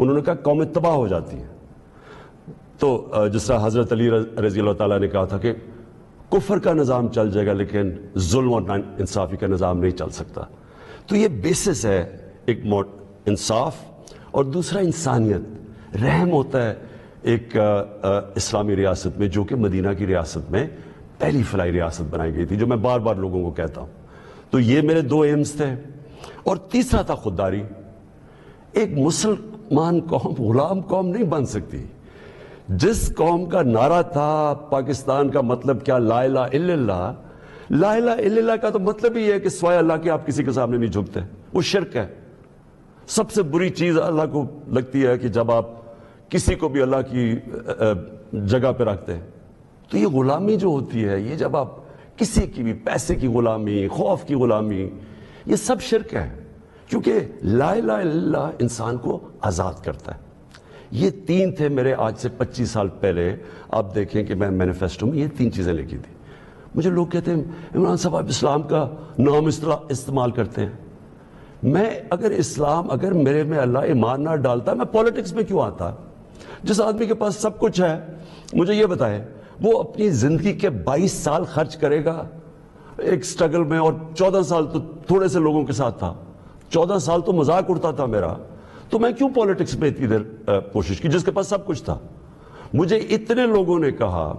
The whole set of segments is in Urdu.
انہوں نے کہا قومیں تباہ ہو جاتی ہیں. تو جس طرح حضرت علی رضی اللہ تعالیٰ نے کہا تھا کہ کفر کا نظام چل جائے گا لیکن ظلم اور انصافی کا نظام نہیں چل سکتا. تو یہ بیسس ہے ایک انصاف اور دوسرا انسانیت. رحم ہوتا ہے ایک اسلامی ریاست میں جو کہ مدینہ کی ریاست میں پہلی فلاحی ریاست بنائی گئی تھی، جو میں بار بار لوگوں کو کہتا ہوں. تو یہ میرے 2 ایمز تھے. اور تیسرا تھا خودداری. ایک مسلمان قوم غلام قوم نہیں بن سکتی. جس قوم کا نعرہ تھا پاکستان کا مطلب کیا، لا الہ الا اللہ. لا الہ الا اللہ کا تو مطلب ہی ہے کہ سوائے اللہ کے آپ کسی کے سامنے نہیں جھکتے. وہ شرک ہے. سب سے بری چیز اللہ کو لگتی ہے کہ جب آپ کسی کو بھی اللہ کی جگہ پہ رکھتے ہیں. تو یہ غلامی جو ہوتی ہے، یہ جب آپ کسی کی بھی پیسے کی غلامی، خوف کی غلامی، یہ سب شرک ہے. کیونکہ لا الہ الا اللہ انسان کو آزاد کرتا ہے. یہ 3 تھے میرے آج سے 25 سال پہلے. آپ دیکھیں کہ میں مینیفیسٹو میں یہ 3 چیزیں لکھی تھی. مجھے لوگ کہتے ہیں عمران صاحب آپ اسلام کا نام استعمال کرتے ہیں. میں اگر میرے میں اللہ ایمان نہ ڈالتا میں پولیٹکس میں کیوں آتا؟ جس آدمی کے پاس سب کچھ ہے، مجھے یہ بتائے وہ اپنی زندگی کے 22 سال خرچ کرے گا ایک سٹرگل میں، اور 14 سال تو تھوڑے سے لوگوں کے ساتھ تھا، 14 سال تو مذاق اڑتا تھا میرا. تو میں کیوں پولیٹکس میں اتنی دیر کوشش کی جس کے پاس سب کچھ تھا؟ مجھے اتنے لوگوں نے کہا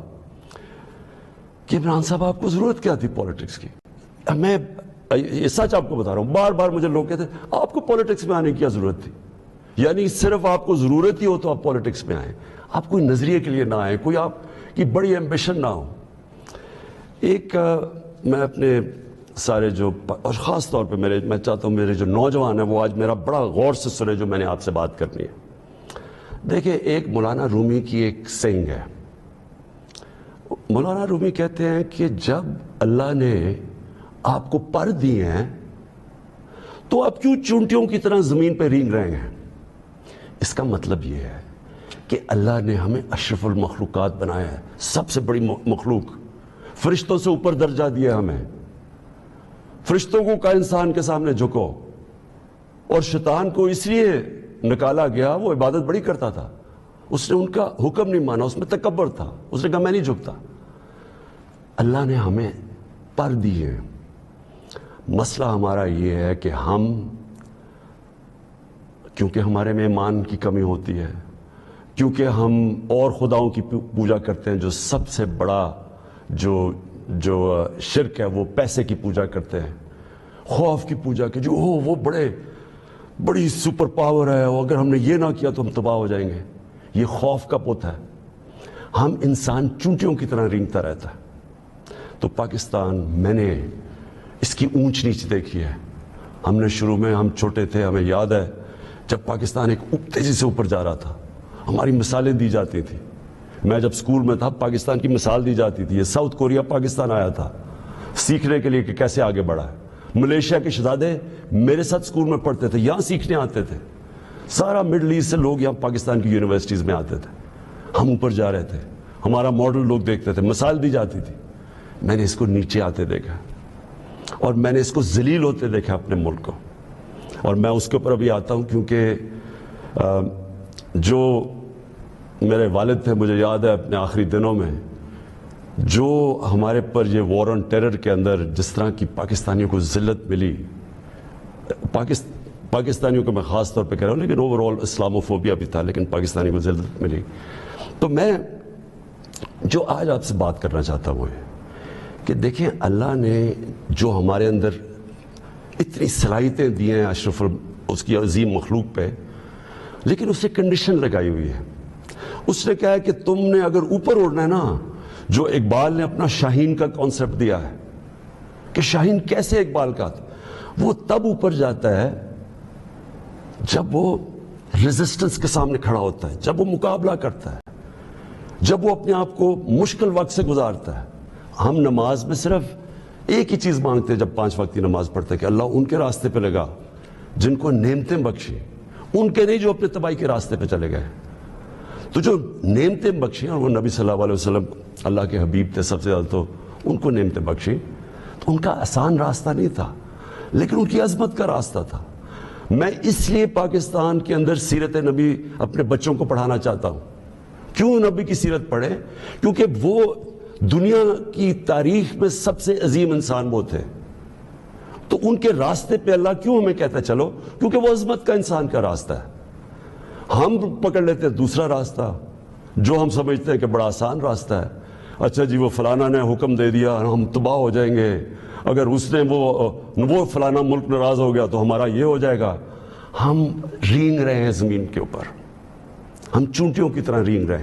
کہ عمران صاحب آپ کو ضرورت کیا تھی پولیٹکس کی؟ میں یہ سچ آپ کو بتا رہا ہوں. بار بار مجھے لوگ کہتے ہیں آپ کو پولیٹکس میں آنے کی کیا ضرورت تھی؟ یعنی صرف آپ کو ضرورت ہی ہو تو آپ پولیٹکس میں آئیں، آپ کوئی نظریے کے لیے نہ آئیں، کوئی آپ کی بڑی ایمبیشن نہ ہو. ایک میں اپنے سارے اور خاص طور پہ میں چاہتا ہوں میرے جو نوجوان ہیں وہ آج میرا بڑا غور سے سنے جو میں نے آپ سے بات کرنی ہے. دیکھیں، ایک مولانا رومی کی ایک سینگ ہے. مولانا رومی کہتے ہیں کہ جب اللہ نے آپ کو پر دیے ہیں تو آپ کیوں چونٹیوں کی طرح زمین پہ رینگ رہے ہیں؟ اس کا مطلب یہ ہے کہ اللہ نے ہمیں اشرف المخلوقات بنایا ہے، سب سے بڑی مخلوق. فرشتوں سے اوپر درجہ دیا ہمیں. فرشتوں کو کہا انسان کے سامنے جھکو. اور شیطان کو اس لیے نکالا گیا، وہ عبادت بڑی کرتا تھا، اس نے ان کا حکم نہیں مانا، اس میں تکبر تھا، اس نے کہا میں نہیں جھکتا. اللہ نے ہمیں پر دیے. مسئلہ ہمارا یہ ہے کہ ہم، کیونکہ ہمارے میں ایمان کی کمی ہوتی ہے، کیونکہ ہم اور خداؤں کی پوجا کرتے ہیں، جو سب سے بڑا جو شرک ہے وہ پیسے کی پوجا کرتے ہیں، خوف کی پوجا کی، جو وہ بڑی سپر پاور ہے، اگر ہم نے یہ نہ کیا تو ہم تباہ ہو جائیں گے. یہ خوف کا پت ہے. ہم انسان چونٹیوں کی طرح رینگتا رہتا ہے. تو پاکستان، میں نے اس کی اونچ نیچ دیکھی ہے. ہم نے شروع میں، ہم چھوٹے تھے، ہمیں یاد ہے جب پاکستان ایک تیزی سے اوپر جا رہا تھا، ہماری مثالیں دی جاتی تھیں. میں جب اسکول میں تھا پاکستان کی مثال دی جاتی تھی. یہ ساؤتھ کوریا پاکستان آیا تھا سیکھنے کے لیے کہ کیسے آگے بڑھا ہے. ملیشیا کے شہزادے میرے ساتھ اسکول میں پڑھتے تھے، یہاں سیکھنے آتے تھے. سارا مڈل ایسٹ سے لوگ یہاں پاکستان کی یونیورسٹیز میں آتے تھے. ہم اوپر جا رہے تھے، ہمارا ماڈل لوگ دیکھتے تھے، مثال دی جاتی تھی. میں نے اس کو نیچے آتے دیکھا اور میں نے اس کو ذلیل ہوتے دیکھا اپنے ملک کو. اور میں اس کے اوپر ابھی آتا ہوں کیونکہ جو میرے والد تھے، مجھے یاد ہے اپنے آخری دنوں میں جو ہمارے پر یہ وار آن ٹیرر کے اندر جس طرح کی پاکستانیوں کو ذلت ملی، پاکستانیوں کو میں خاص طور پہ کہہ رہا ہوں، لیکن اوور آل اسلاموفوبیا بھی تھا، لیکن پاکستانیوں کو ذلت ملی. تو میں جو آج آپ سے بات کرنا چاہتا ہوں وہ ہے کہ دیکھیں، اللہ نے جو ہمارے اندر اتنی صلاحیتیں دی ہیں اشرف اس کی عظیم مخلوق پہ، لیکن اسے کنڈیشن لگائی ہوئی ہے. اس نے کہا ہے کہ تم نے اگر اوپر اڑنا ہے نا، جو اقبال نے اپنا شاہین کا کانسیپٹ دیا ہے کہ شاہین کیسے اقبال کا تھا، وہ تب اوپر جاتا ہے جب وہ ریزسٹنس کے سامنے کھڑا ہوتا ہے، جب وہ مقابلہ کرتا ہے، جب وہ اپنے آپ کو مشکل وقت سے گزارتا ہے. ہم نماز میں صرف ایک ہی چیز مانگتے ہیں جب 5 وقت کی نماز پڑھتے ہیں کہ اللہ ان کے راستے پہ لگا جن کو نعمتیں بخشی، ان کے نہیں جو اپنے تباہی کے راستے پہ چلے گئے. تو جو نعمتیں بخشی، اور وہ نبی صلی اللہ علیہ وسلم اللہ کے حبیب تھے سب سے زیادہ، تو ان کو نعمتیں بخشی. تو ان کا آسان راستہ نہیں تھا، لیکن ان کی عظمت کا راستہ تھا. میں اس لیے پاکستان کے اندر سیرت نبی اپنے بچوں کو پڑھانا چاہتا ہوں. کیوں نبی کی سیرت پڑھیں؟ کیونکہ وہ دنیا کی تاریخ میں سب سے عظیم انسان وہ تھے. تو ان کے راستے پہ اللہ کیوں ہمیں کہتا ہے چلو؟ کیونکہ وہ عظمت کا انسان کا راستہ ہے. ہم پکڑ لیتے ہیں دوسرا راستہ جو ہم سمجھتے ہیں کہ بڑا آسان راستہ ہے. اچھا جی وہ فلانا نے حکم دے دیا ہم تباہ ہو جائیں گے، اگر اس نے وہ فلانا ملک ناراض ہو گیا تو ہمارا یہ ہو جائے گا. ہم رینگ رہے ہیں زمین کے اوپر، ہم چونٹیوں کی طرح رینگ رہے ہیں.